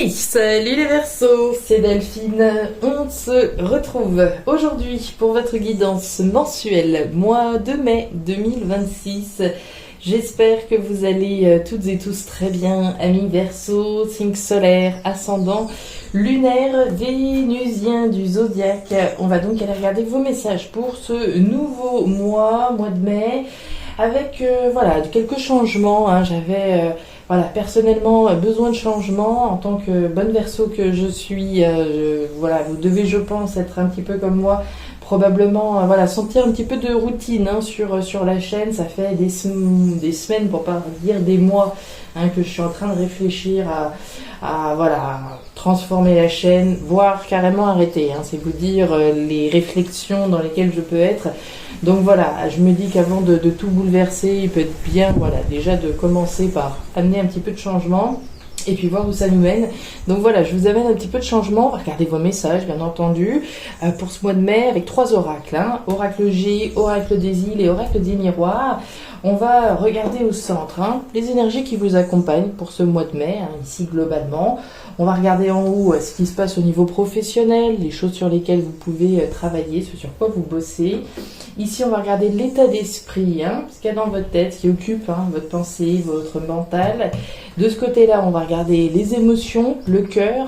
Hey, salut les Verseaux, c'est Delphine. On se retrouve aujourd'hui pour votre guidance mensuelle, mois de mai 2026. J'espère que vous allez toutes et tous très bien, amis Verseaux, signe solaire, ascendant, lunaire, vénusien du zodiaque. On va donc aller regarder vos messages pour ce nouveau mois de mai, avec voilà quelques changements. J'avais personnellement besoin de changement en tant que bonne Verseau que je suis. Voilà, vous devez, je pense, être un petit peu comme moi. Probablement sentir un petit peu de routine sur la chaîne. Ça fait des semaines, pour pas dire des mois, que je suis en train de réfléchir à transformer la chaîne, voire carrément arrêter. C'est vous dire les réflexions dans lesquelles je peux être. Donc voilà, je me dis qu'avant de tout bouleverser, il peut être bien déjà de commencer par amener un petit peu de changement. Et puis voir où ça nous mène. Donc voilà, je vous amène un petit peu de changement. On va regarder vos messages, bien entendu, pour ce mois de mai avec 3 oracles. Oracle G, Oracle des îles et Oracle des miroirs. On va regarder au centre les énergies qui vous accompagnent pour ce mois de mai, ici globalement. On va regarder en haut ce qui se passe au niveau professionnel, les choses sur lesquelles vous pouvez travailler, ce sur quoi vous bossez. Ici, on va regarder l'état d'esprit, ce qu'il y a dans votre tête, ce qui occupe votre pensée, votre mental. De ce côté-là, on va regarder les émotions, le cœur,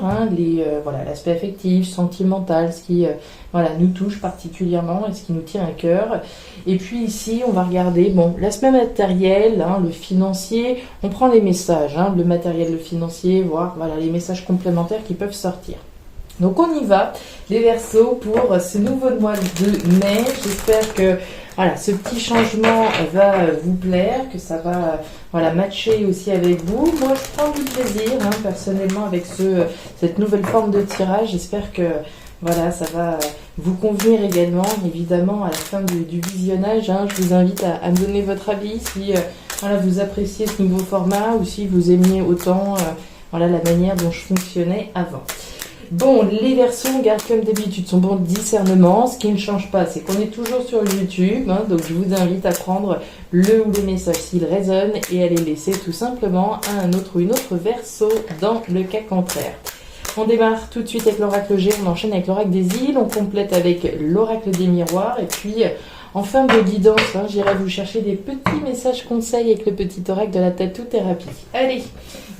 l'aspect affectif, sentimental, ce qui nous touche particulièrement et ce qui nous tient à cœur. Et puis ici, on va regarder l'aspect matériel, le financier. On prend les messages, le matériel, le financier, voir les messages complémentaires qui peuvent sortir. Donc on y va, les Verseaux, pour ce nouveau mois de mai. J'espère que ce petit changement va vous plaire, que ça va matcher aussi avec vous. Moi, je prends du plaisir, personnellement, avec cette nouvelle forme de tirage. J'espère que ça va vous convenir également. Évidemment, à la fin du visionnage, je vous invite à me donner votre avis si vous appréciez ce nouveau format ou si vous aimiez autant la manière dont je fonctionnais avant. Bon, les Verseaux, on garde comme d'habitude son bon discernement. Ce qui ne change pas, c'est qu'on est toujours sur YouTube. Donc je vous invite à prendre le ou les messages s'ils résonnent et à les laisser tout simplement à un autre ou une autre Verseau dans le cas contraire. On démarre tout de suite avec l'oracle G, on enchaîne avec l'oracle des îles, on complète avec l'oracle des miroirs et puis en fin de guidance, j'irai vous chercher des petits messages conseils avec le petit oracle de la tattoo thérapie. Allez,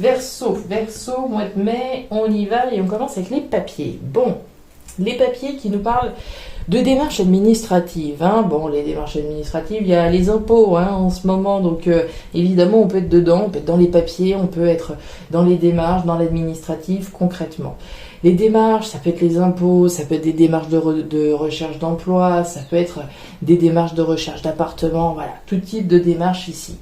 Verseau, mois de mai, on y va et on commence avec les papiers. Bon, les papiers qui nous parlent de démarches administratives. Les démarches administratives, il y a les impôts en ce moment, donc évidemment on peut être dedans, on peut être dans les papiers, on peut être dans les démarches, dans l'administratif concrètement. Les démarches, ça peut être les impôts, ça peut être des démarches de recherche d'emploi, ça peut être des démarches de recherche d'appartement, tout type de démarches ici.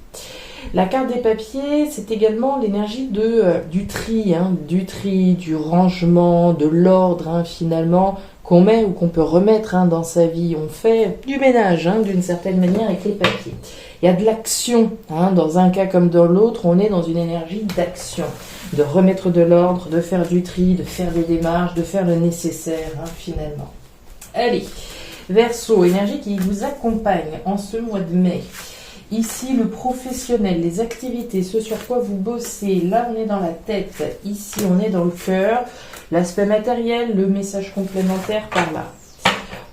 La carte des papiers, c'est également l'énergie du tri, du rangement, de l'ordre finalement, qu'on met ou qu'on peut remettre dans sa vie. On fait du ménage d'une certaine manière avec les papiers. Il y a de l'action, dans un cas comme dans l'autre, on est dans une énergie d'action, de remettre de l'ordre, de faire du tri, de faire des démarches, de faire le nécessaire finalement. Allez, Verseau, énergie qui vous accompagne en ce mois de mai. Ici, le professionnel, les activités, ce sur quoi vous bossez. Là, on est dans la tête. Ici, on est dans le cœur. L'aspect matériel, le message complémentaire par là.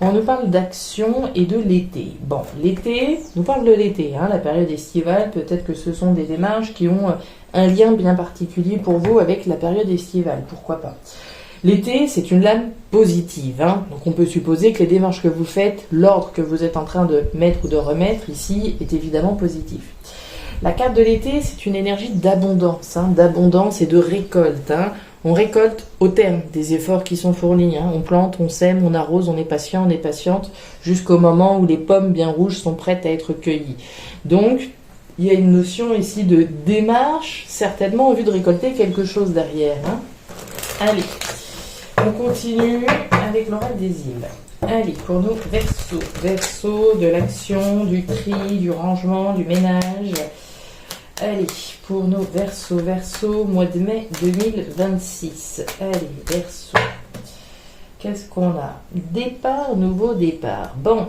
On nous parle d'action et de l'été. Bon, l'été, on nous parle de l'été, la période estivale. Peut-être que ce sont des démarches qui ont un lien bien particulier pour vous avec la période estivale. Pourquoi pas ? L'été, c'est une lame positive. Donc on peut supposer que les démarches que vous faites, l'ordre que vous êtes en train de mettre ou de remettre ici est évidemment positif. La carte de l'été, c'est une énergie d'abondance, d'abondance et de récolte. On récolte au terme des efforts qui sont fournis. On plante, on sème, on arrose, on est patient, on est patiente, jusqu'au moment où les pommes bien rouges sont prêtes à être cueillies. Donc, il y a une notion ici de démarche, certainement en vue de récolter quelque chose derrière. Allez, on continue avec l'oracle des îles. Allez, pour nous, Verseau, de l'action, du tri, du rangement, du ménage. Allez, pour nos Verseau, mois de mai 2026. Allez, Verseau. Qu'est-ce qu'on a ? Départ, nouveau départ. Bon,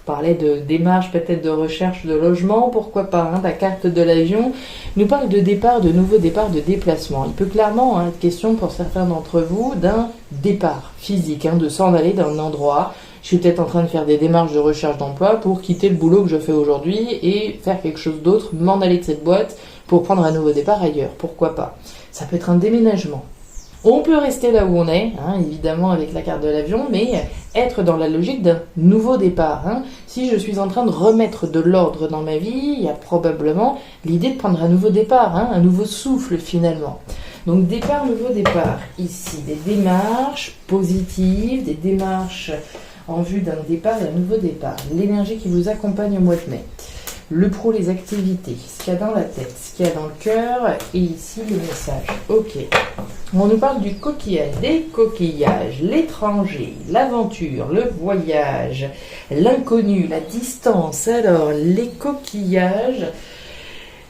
parlait de démarche, peut-être de recherche de logement, pourquoi pas, hein. La carte de l'avion nous parle de départ, de nouveau départ, de déplacement. Il peut clairement être question pour certains d'entre vous d'un départ physique, hein, de s'en aller d'un endroit. Je suis peut-être en train de faire des démarches de recherche d'emploi pour quitter le boulot que je fais aujourd'hui et faire quelque chose d'autre, m'en aller de cette boîte pour prendre un nouveau départ ailleurs. Pourquoi pas? Ça peut être un déménagement. On peut rester là où on est, hein, évidemment avec la carte de l'avion, mais être dans la logique d'un nouveau départ. Hein. Si je suis en train de remettre de l'ordre dans ma vie, il y a probablement l'idée de prendre un nouveau départ, hein, un nouveau souffle finalement. Donc départ, nouveau départ. Ici, des démarches positives, des démarches en vue d'un départ, d'un nouveau départ. L'énergie qui vous accompagne au mois de mai. Le pro, les activités, ce qu'il y a dans la tête, ce qu'il y a dans le cœur, et ici le message. Ok. On nous parle du coquillage, des coquillages, l'étranger, l'aventure, le voyage, l'inconnu, la distance. Alors, les coquillages,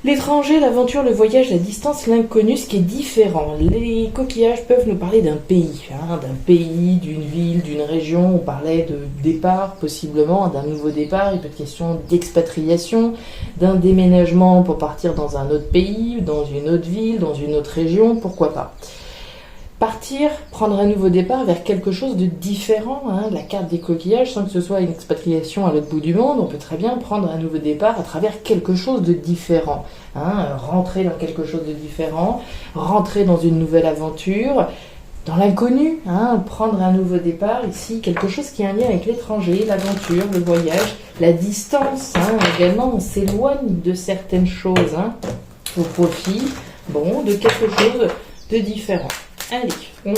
l'étranger, l'aventure, le voyage, la distance, l'inconnu, ce qui est différent. Les coquillages peuvent nous parler d'un pays, hein, d'une ville, d'une région. On parlait de départ, possiblement, d'un nouveau départ. Il peut être question d'expatriation, d'un déménagement pour partir dans un autre pays, dans une autre ville, dans une autre région, pourquoi pas. Partir, prendre un nouveau départ vers quelque chose de différent, hein, la carte des coquillages, sans que ce soit une expatriation à l'autre bout du monde, on peut très bien prendre un nouveau départ à travers quelque chose de différent, hein, rentrer dans quelque chose de différent, rentrer dans une nouvelle aventure, dans l'inconnu, hein, prendre un nouveau départ, ici, quelque chose qui a un lien avec l'étranger, l'aventure, le voyage, la distance, hein, également, on s'éloigne de certaines choses, hein, au profit, de quelque chose de différent. Allez, on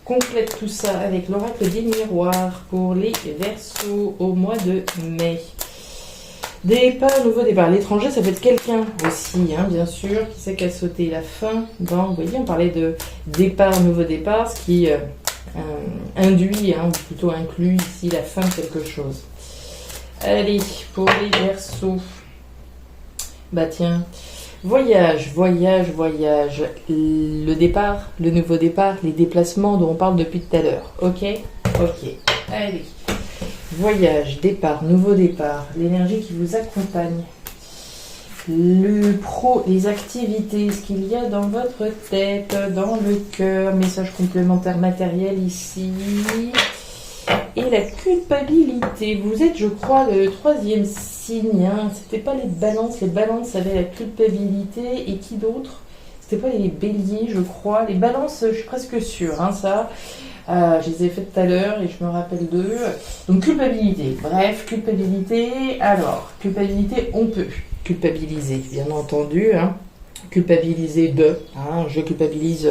complète tout ça avec l'oracle des miroirs pour les Verseaux au mois de mai. Départ, nouveau départ. L'étranger, ça peut être quelqu'un aussi, hein, bien sûr, qui sait qu'à sauter la fin. Vous voyez, on parlait de départ, nouveau départ, ce qui induit, hein, ou plutôt inclut ici la fin de quelque chose. Allez, pour les Verseaux. Tiens. Voyage, le départ, le nouveau départ, les déplacements dont on parle depuis tout à l'heure. Ok. Allez. Voyage, départ, nouveau départ, l'énergie qui vous accompagne. Le pro, les activités, ce qu'il y a dans votre tête, dans le cœur, message complémentaire matériel ici. Et la culpabilité, vous êtes, je crois, le troisième signe, hein. C'était pas les balances avaient la culpabilité, et qui d'autre? C'était pas les béliers, je crois. Les balances, je suis presque sûre, hein, ça. Je les ai faites tout à l'heure et je me rappelle d'eux. Donc culpabilité, bref, culpabilité. Alors, culpabilité, on peut culpabiliser, bien entendu, hein. Culpabiliser de, hein, je culpabilise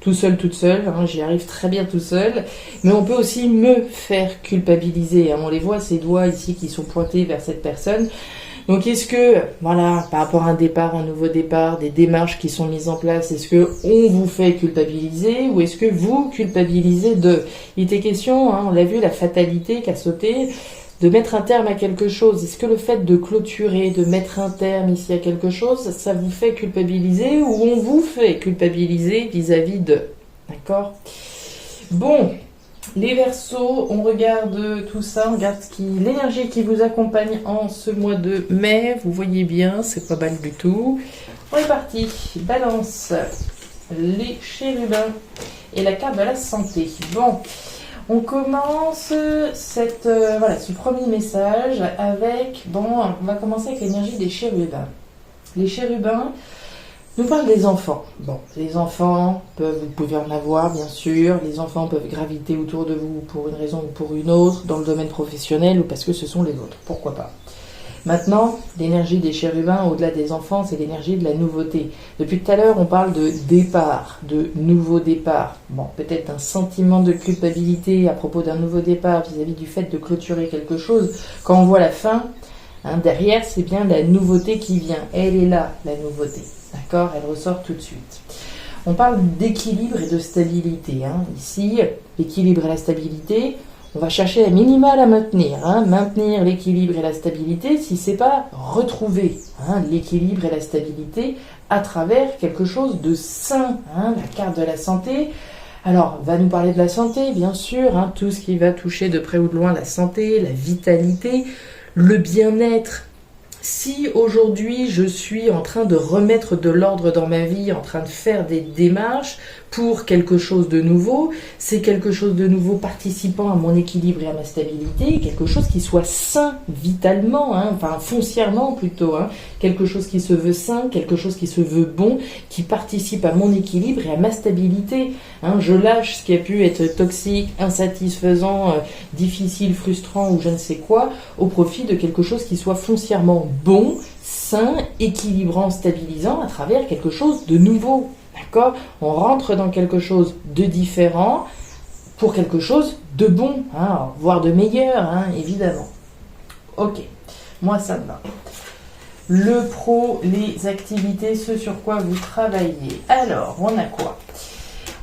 tout seul, toute seule, hein, j'y arrive très bien tout seul, mais on peut aussi me faire culpabiliser, hein, on les voit, ces doigts ici qui sont pointés vers cette personne. Donc est-ce que, voilà, par rapport à un départ, un nouveau départ, des démarches qui sont mises en place, est-ce que on vous fait culpabiliser ou est-ce que vous culpabilisez de? Il était question, hein, on l'a vu, la fatalité qu'a sauté, de mettre un terme à quelque chose. Est-ce que le fait de clôturer, de mettre un terme ici à quelque chose, ça vous fait culpabiliser ou on vous fait culpabiliser vis-à-vis de? D'accord? Bon, les Verseaux, on regarde tout ça, on regarde l'énergie qui vous accompagne en ce mois de mai. Vous voyez bien, c'est pas mal du tout. On est parti. Balance, les chérubins et la carte de la santé. Bon. On commence ce premier message avec, on va commencer avec l'énergie des chérubins. Les chérubins nous parlent des enfants. Bon, les enfants, vous pouvez en avoir bien sûr, les enfants peuvent graviter autour de vous pour une raison ou pour une autre, dans le domaine professionnel ou parce que ce sont les vôtres, pourquoi pas. Maintenant, l'énergie des chérubins, au-delà des enfants, c'est l'énergie de la nouveauté. Depuis tout à l'heure, on parle de départ, de nouveau départ. Bon, peut-être un sentiment de culpabilité à propos d'un nouveau départ vis-à-vis du fait de clôturer quelque chose. Quand on voit la fin, hein, derrière, c'est bien la nouveauté qui vient. Elle est là, la nouveauté. D'accord? Elle ressort tout de suite. On parle d'équilibre et de stabilité. Hein. Ici, l'équilibre et la stabilité, on va chercher la minimale à maintenir, hein, maintenir l'équilibre et la stabilité, si c'est pas retrouver, hein, l'équilibre et la stabilité à travers quelque chose de sain, hein, la carte de la santé. Alors, va nous parler de la santé, bien sûr, hein, tout ce qui va toucher de près ou de loin la santé, la vitalité, le bien-être. Si aujourd'hui je suis en train de remettre de l'ordre dans ma vie, en train de faire des démarches pour quelque chose de nouveau, c'est quelque chose de nouveau participant à mon équilibre et à ma stabilité, quelque chose qui soit sain vitalement, enfin foncièrement plutôt, quelque chose qui se veut sain, quelque chose qui se veut bon, qui participe à mon équilibre et à ma stabilité. Je lâche ce qui a pu être toxique, insatisfaisant, difficile, frustrant ou je ne sais quoi, au profit de quelque chose qui soit foncièrement bon, sain, équilibrant, stabilisant à travers quelque chose de nouveau. D'accord ? On rentre dans quelque chose de différent pour quelque chose de bon, voire de meilleur, évidemment. Ok, moi ça me va. Le pro, les activités, ce sur quoi vous travaillez. Alors, on a quoi ?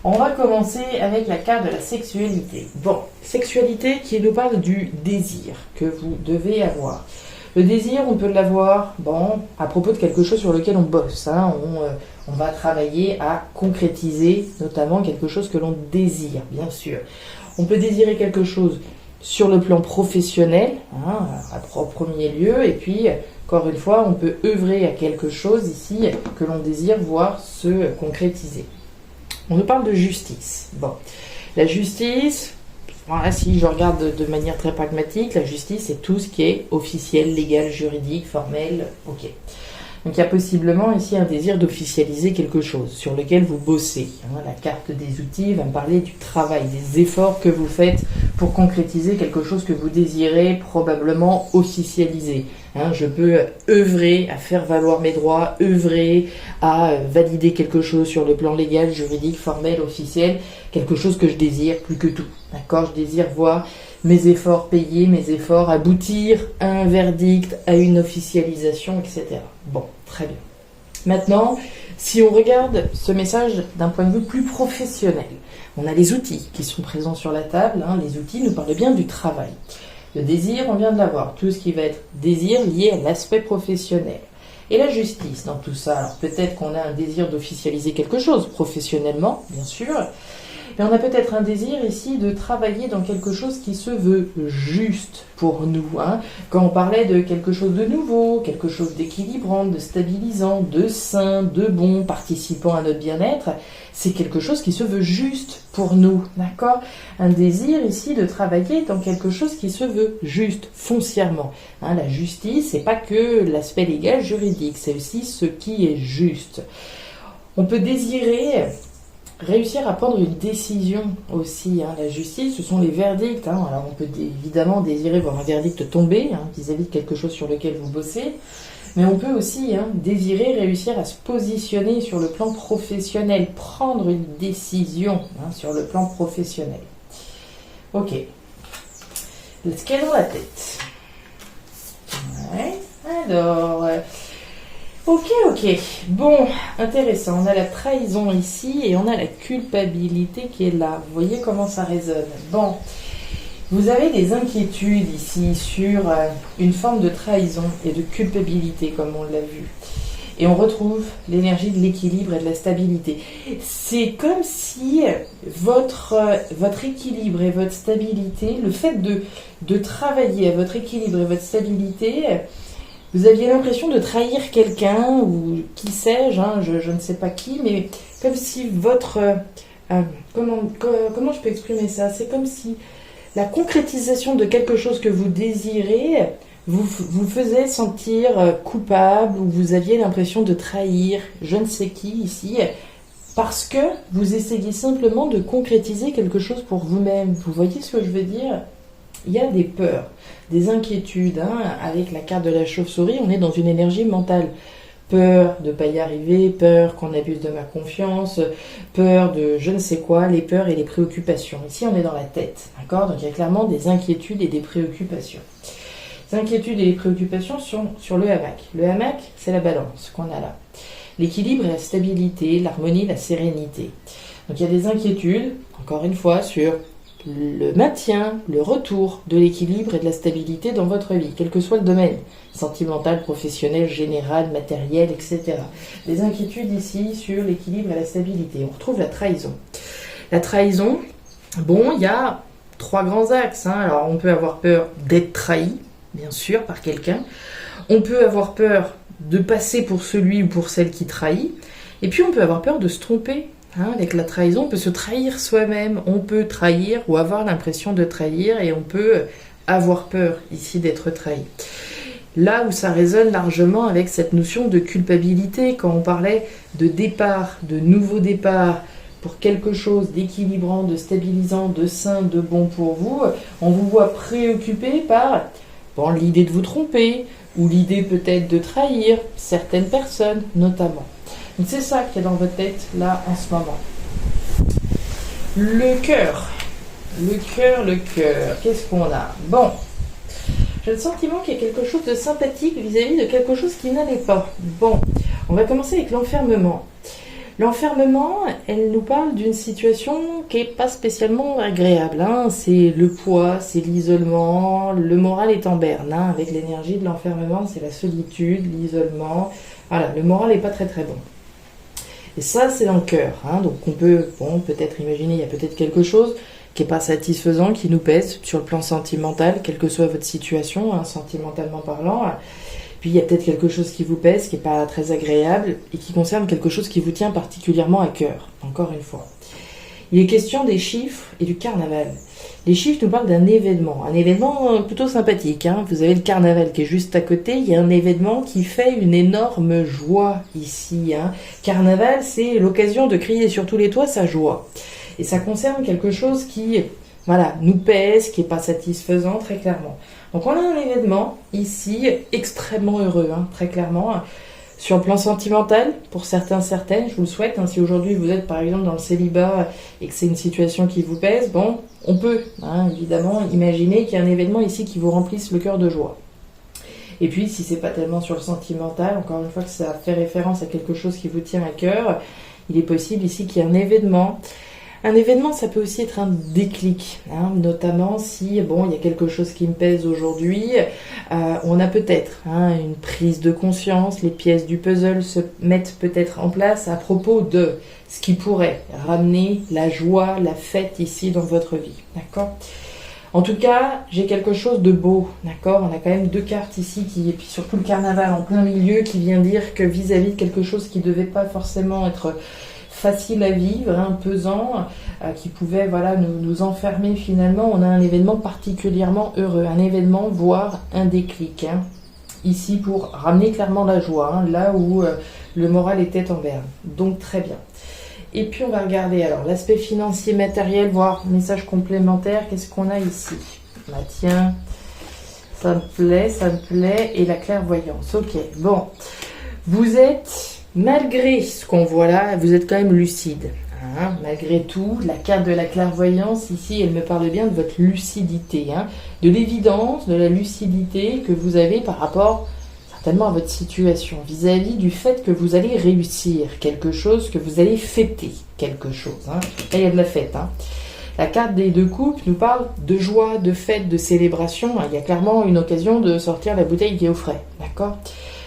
On va commencer avec la carte de la sexualité. Bon, sexualité qui nous parle du désir que vous devez avoir. Le désir, on peut l'avoir, à propos de quelque chose sur lequel on bosse. On va travailler à concrétiser, notamment quelque chose que l'on désire, bien sûr. On peut désirer quelque chose sur le plan professionnel, au premier lieu, et puis, encore une fois, on peut œuvrer à quelque chose ici que l'on désire voir se concrétiser. On nous parle de justice. Bon, la justice, voilà, si je regarde de manière très pragmatique, la justice, c'est tout ce qui est officiel, légal, juridique, formel, ok. Donc il y a possiblement ici un désir d'officialiser quelque chose sur lequel vous bossez. La carte des outils va me parler du travail, des efforts que vous faites pour concrétiser quelque chose que vous désirez probablement officialiser. Je peux œuvrer à faire valoir mes droits, œuvrer à valider quelque chose sur le plan légal, juridique, formel, officiel, quelque chose que je désire plus que tout. D'accord ? Je désire voir mes efforts payés, mes efforts aboutir à un verdict, à une officialisation, etc. Bon, très bien. Maintenant, si on regarde ce message d'un point de vue plus professionnel, on a les outils qui sont présents sur la table. Les outils nous parlent bien du travail. Le désir, on vient de l'avoir. Tout ce qui va être désir lié à l'aspect professionnel. Et la justice dans tout ça. Alors peut-être qu'on a un désir d'officialiser quelque chose professionnellement, bien sûr. Mais on a peut-être un désir ici de travailler dans quelque chose qui se veut juste pour nous. Quand on parlait de quelque chose de nouveau, quelque chose d'équilibrant, de stabilisant, de sain, de bon, participant à notre bien-être, c'est quelque chose qui se veut juste pour nous. D'accord ? Un désir ici de travailler dans quelque chose qui se veut juste, foncièrement. La justice, c'est pas que l'aspect légal, juridique, c'est aussi ce qui est juste. On peut désirer réussir à prendre une décision aussi. La justice, ce sont les verdicts. Alors on peut évidemment désirer voir un verdict tomber vis-à-vis de quelque chose sur lequel vous bossez, mais on peut aussi désirer réussir à se positionner sur le plan professionnel, prendre une décision sur le plan professionnel. Ok. Ce qu'elle dans la tête. Ouais. Alors... Ok. Bon, intéressant. On a la trahison ici et on a la culpabilité qui est là. Vous voyez comment ça résonne. Bon, vous avez des inquiétudes ici sur une forme de trahison et de culpabilité, comme on l'a vu. Et on retrouve l'énergie de l'équilibre et de la stabilité. C'est comme si votre équilibre et votre stabilité, le fait de travailler à votre équilibre et votre stabilité... Vous aviez l'impression de trahir quelqu'un, ou qui sais-je, je ne sais pas qui, mais comme si votre... comment je peux exprimer ça ? C'est comme si la concrétisation de quelque chose que vous désirez vous faisait sentir coupable, ou vous aviez l'impression de trahir je ne sais qui ici, parce que vous essayez simplement de concrétiser quelque chose pour vous-même. Vous voyez ce que je veux dire ? Il y a des peurs, des inquiétudes. Avec la carte de la chauve-souris, on est dans une énergie mentale. Peur de ne pas y arriver, peur qu'on abuse de ma confiance, peur de je ne sais quoi, les peurs et les préoccupations. Ici, on est dans la tête, d'accord ? Donc, il y a clairement des inquiétudes et des préoccupations. Les inquiétudes et les préoccupations sont sur le hamac. Le hamac, c'est la balance qu'on a là. L'équilibre et la stabilité, l'harmonie, la sérénité. Donc, il y a des inquiétudes, encore une fois, sur... le maintien, le retour de l'équilibre et de la stabilité dans votre vie, quel que soit le domaine, sentimental, professionnel, général, matériel, etc. Les inquiétudes ici sur l'équilibre et la stabilité. On retrouve la trahison. La trahison, il y a 3 grands axes. Alors on peut avoir peur d'être trahi, bien sûr, par quelqu'un. On peut avoir peur de passer pour celui ou pour celle qui trahit. Et puis on peut avoir peur de se tromper. Avec la trahison, on peut se trahir soi-même. On peut trahir ou avoir l'impression de trahir et on peut avoir peur ici d'être trahi. Là où ça résonne largement avec cette notion de culpabilité, quand on parlait de départ, de nouveau départ, pour quelque chose d'équilibrant, de stabilisant, de sain, de bon pour vous, on vous voit préoccupé par l'idée de vous tromper, ou l'idée peut-être de trahir certaines personnes, notamment. Donc c'est ça qu'il y a dans votre tête, là, en ce moment. Le cœur. Le cœur. Qu'est-ce qu'on a? Bon. J'ai le sentiment qu'il y a quelque chose de sympathique vis-à-vis de quelque chose qui n'allait pas. Bon. On va commencer avec l'enfermement. L'enfermement, elle nous parle d'une situation qui n'est pas spécialement agréable. C'est le poids, c'est l'isolement, le moral est en berne. Avec l'énergie de l'enfermement, c'est la solitude, l'isolement. Voilà, le moral n'est pas très très bon. Et ça, c'est dans le cœur. Donc on peut peut-être imaginer, il y a peut-être quelque chose qui n'est pas satisfaisant, qui nous pèse sur le plan sentimental, quelle que soit votre situation, sentimentalement parlant. Puis il y a peut-être quelque chose qui vous pèse, qui n'est pas très agréable, et qui concerne quelque chose qui vous tient particulièrement à cœur, encore une fois. Il est question des chiffres et du carnaval. Les chiffres nous parlent d'un événement plutôt sympathique. Vous avez le carnaval qui est juste à côté, il y a un événement qui fait une énorme joie ici. Carnaval, c'est l'occasion de crier sur tous les toits sa joie. Et ça concerne quelque chose qui nous pèse, qui n'est pas satisfaisant, très clairement. Donc on a un événement ici extrêmement heureux, très clairement. Sur le plan sentimental, pour certains, certaines, je vous le souhaite. Si aujourd'hui vous êtes par exemple dans le célibat et que c'est une situation qui vous pèse, on peut évidemment imaginer qu'il y a un événement ici qui vous remplisse le cœur de joie. Et puis si c'est pas tellement sur le sentimental, encore une fois que ça fait référence à quelque chose qui vous tient à cœur, il est possible ici qu'il y ait un événement. Un événement, ça peut aussi être un déclic, notamment si il y a quelque chose qui me pèse aujourd'hui, on a peut-être une prise de conscience, les pièces du puzzle se mettent peut-être en place à propos de ce qui pourrait ramener la joie, la fête ici dans votre vie, d'accord ? En tout cas, j'ai quelque chose de beau, d'accord ? On a quand même 2 cartes ici, et puis surtout le carnaval en plein milieu qui vient dire que vis-à-vis de quelque chose qui ne devait pas forcément être facile à vivre, pesant, qui pouvait nous enfermer finalement, on a un événement particulièrement heureux, un événement, voire un déclic, ici pour ramener clairement la joie, là où le moral était en berne. Donc très bien. Et puis on va regarder alors l'aspect financier, matériel, voire message complémentaire, qu'est-ce qu'on a ici ? Tiens, ça me plaît, et la clairvoyance, ok, bon, vous êtes... Malgré ce qu'on voit là, vous êtes quand même lucide. Malgré tout, la carte de la clairvoyance, ici, elle me parle bien de votre lucidité. De l'évidence, de la lucidité que vous avez par rapport certainement à votre situation, vis-à-vis du fait que vous allez réussir quelque chose, que vous allez fêter quelque chose. Là, il y a de la fête. La carte des 2 coupes nous parle de joie, de fête, de célébration. Il y a clairement une occasion de sortir la bouteille qui est au frais. D'accord ?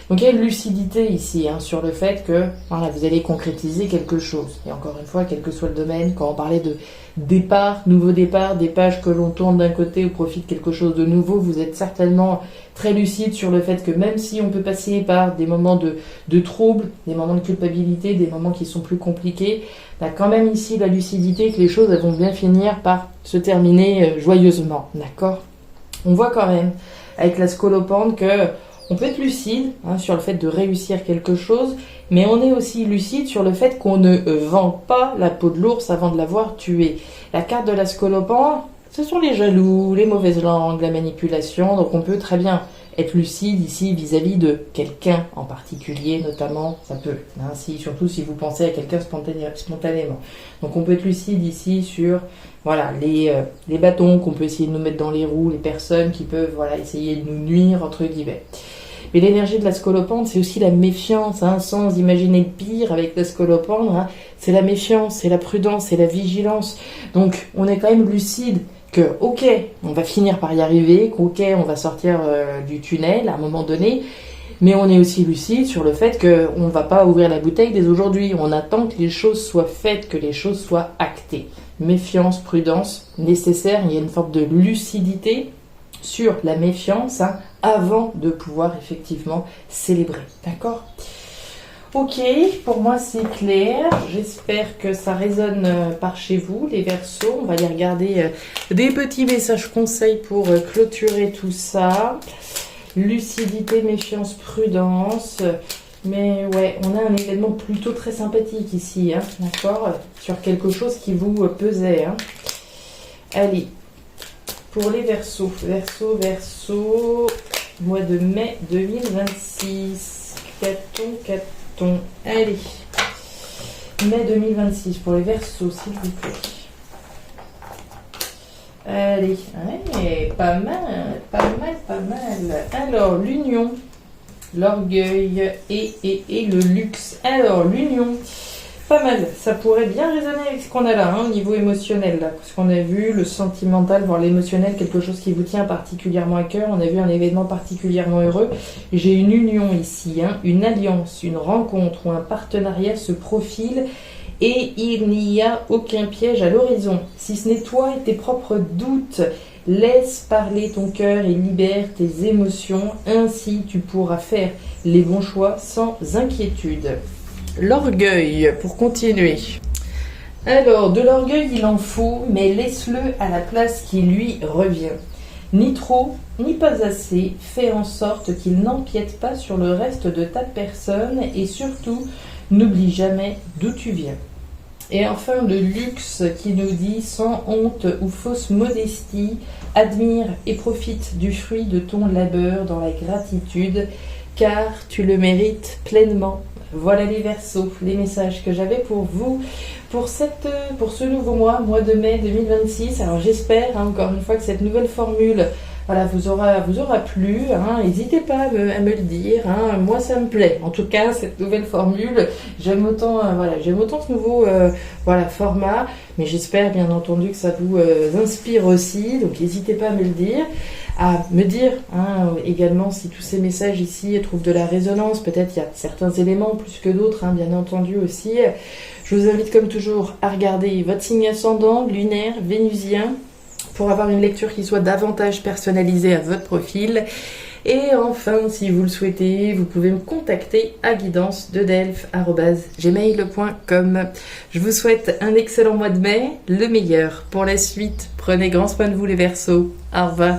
Donc il y a une lucidité ici sur le fait que vous allez concrétiser quelque chose. Et encore une fois, quel que soit le domaine, quand on parlait de départ, nouveau départ, des pages que l'on tourne d'un côté au profit de quelque chose de nouveau, vous êtes certainement très lucide sur le fait que même si on peut passer par des moments de trouble, des moments de culpabilité, des moments qui sont plus compliqués, il y a quand même ici la lucidité que les choses elles vont bien finir par se terminer joyeusement. D'accord ? On voit quand même avec la scolopendre que on peut être lucide sur le fait de réussir quelque chose, mais on est aussi lucide sur le fait qu'on ne vend pas la peau de l'ours avant de l'avoir tué. La carte de la scolopendre, ce sont les jaloux, les mauvaises langues, la manipulation, donc on peut très bien être lucide ici vis-à-vis de quelqu'un en particulier, notamment, ça peut, surtout si vous pensez à quelqu'un spontanément. Donc on peut être lucide ici sur les bâtons qu'on peut essayer de nous mettre dans les roues, les personnes qui peuvent essayer de nous nuire, entre guillemets. Mais l'énergie de la scolopendre, c'est aussi la méfiance, sans imaginer le pire avec la scolopendre, c'est la méfiance, c'est la prudence, c'est la vigilance. Donc on est quand même lucide que, ok, on va finir par y arriver, qu'ok, on va sortir du tunnel à un moment donné, mais on est aussi lucide sur le fait qu'on ne va pas ouvrir la bouteille dès aujourd'hui. On attend que les choses soient faites, que les choses soient actées. Méfiance, prudence, nécessaire, il y a une forme de lucidité sur la méfiance avant de pouvoir effectivement célébrer. D'accord ? Ok, pour moi c'est clair. J'espère que ça résonne par chez vous, les Verseaux. On va aller regarder des petits messages conseils pour clôturer tout ça. Lucidité, méfiance, prudence. Mais ouais, on a un événement plutôt très sympathique ici, d'accord ? Sur quelque chose qui vous pesait. Allez, pour les Verseaux. Verseau, mois de mai 2026. Qu'a-t-on ? Allez, mai 2026 pour les Verseaux, s'il vous plaît. Allez, ouais, pas mal. Alors, l'union, l'orgueil et le luxe. Alors, l'union, pas mal. Ça pourrait bien résonner avec ce qu'on a là, au niveau émotionnel. Là. Ce qu'on a vu, le sentimental, voire l'émotionnel, quelque chose qui vous tient particulièrement à cœur. On a vu un événement particulièrement heureux. J'ai une union ici, une alliance, une rencontre ou un partenariat se profile. Et il n'y a aucun piège à l'horizon. Si ce n'est toi et tes propres doutes, laisse parler ton cœur et libère tes émotions. Ainsi, tu pourras faire les bons choix sans inquiétude. L'orgueil, pour continuer. Alors, de l'orgueil, il en faut, mais laisse-le à la place qui lui revient. Ni trop, ni pas assez, fais en sorte qu'il n'empiète pas sur le reste de ta personne et surtout, n'oublie jamais d'où tu viens. Et enfin, le luxe qui nous dit, sans honte ou fausse modestie, admire et profite du fruit de ton labeur dans la gratitude, car tu le mérites pleinement. Voilà les Verseaux, les messages que j'avais pour vous pour ce nouveau mois de mai 2026. Alors j'espère encore une fois que cette nouvelle formule vous aura plu. N'hésitez pas à me le dire. Moi ça me plaît. En tout cas cette nouvelle formule, j'aime autant ce nouveau format. Mais j'espère bien entendu que ça vous inspire aussi. Donc n'hésitez pas à me le dire. À me dire également si tous ces messages ici trouvent de la résonance. Peut-être il y a certains éléments plus que d'autres, bien entendu aussi. Je vous invite comme toujours à regarder votre signe ascendant, lunaire, vénusien, pour avoir une lecture qui soit davantage personnalisée à votre profil. Et enfin, si vous le souhaitez, vous pouvez me contacter à guidance-delphes@gmail.com. Je vous souhaite un excellent mois de mai, le meilleur pour la suite. Prenez grand soin de vous les Verseaux. Au revoir.